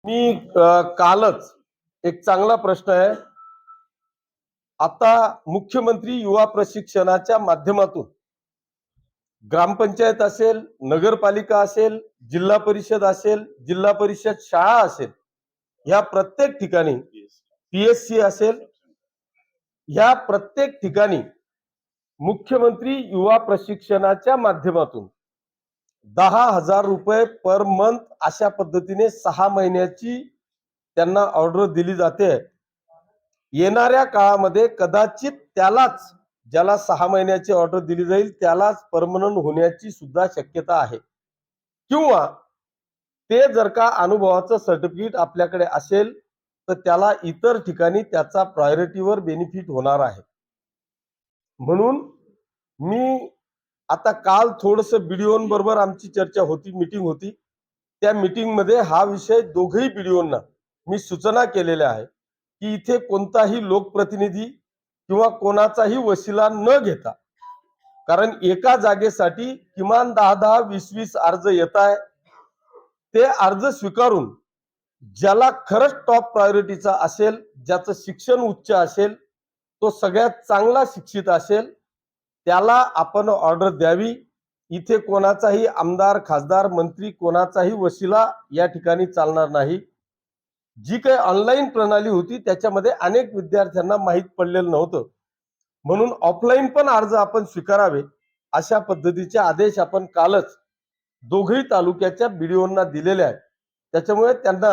मी कालच एक चांगला प्रश्न आहे. आता मुख्यमंत्री युवा प्रशिक्षणाच्या माध्यमातून ग्रामपंचायत असेल, नगरपालिका असेल, जिल्हा परिषद असेल, जिल्हा परिषद शाळा असेल, या प्रत्येक ठिकाणी पीएससी असेल, या प्रत्येक ठिकाणी मुख्यमंत्री युवा प्रशिक्षणाच्या माध्यमातून 10,000 रुपये पर मंथ अशा पद्धतीने 6 महिन्याची त्यांना ऑर्डर दिली जाते. येणाऱ्या काळामध्ये कदाचित त्यालाच, ज्याला 6 महिन्याची ऑर्डर दिली जाईल त्यालाच परमनंट होण्याची सुद्धा शक्यता आहे. किंवा ते जर का अनुभवाचं सर्टिफिकेट आपल्याकडे असेल तर त्याला इतर ठिकाणी त्याचा प्रायोरिटीवर बेनिफिट होणार आहे. म्हणून मी आता काल थोडस बीडीओंबरोबर आमची चर्चा होती, मीटिंग होती. त्या मीटिंग मध्ये हा विषय दोघही बीडीओंना मी सूचना केलेल्या आहे की इथे कोणताही लोकप्रतिनिधी किंवा कोणाचाही वशिला न घेता, कारण एका जागेसाठी किमान 10-10, 20-20 अर्ज येत आहे. ते अर्ज स्वीकारून ज्याला खरंच टॉप प्रायोरिटीचा असेल, ज्याचं शिक्षण उच्च असेल, तो सगळ्यात चांगला शिक्षित असेल, त्याला आपण ऑर्डर द्यावी. इथे कोणाचाही आमदार, खासदार, मंत्री कोणाचाही वशिला या ठिकाणी चालणार नाही. जी काही ऑनलाईन प्रणाली होती त्याच्यामध्ये अनेक विद्यार्थ्यांना माहीत पडलेलं नव्हतं, म्हणून ऑफलाईन पण अर्ज आपण स्वीकारावे अशा पद्धतीचे आदेश आपण कालच दोघही तालुक्याच्या बीडीओंना दिलेले आहेत. त्याच्यामुळे त्यांना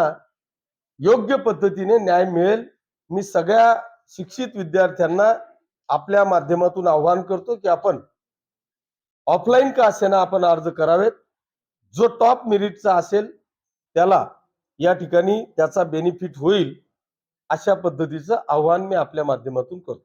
योग्य पद्धतीने न्याय मिळेल. मी सगळ्या शिक्षित विद्यार्थ्यांना आपल्या माध्यमातून आवाहन करतो की आपण ऑफलाईन का असेना आपण अर्ज करावेत. जो टॉप मेरिटचा असेल त्याला या ठिकाणी त्याचा बेनिफिट होईल अशा पद्धतीचं आवाहन मी आपल्या माध्यमातून करतो.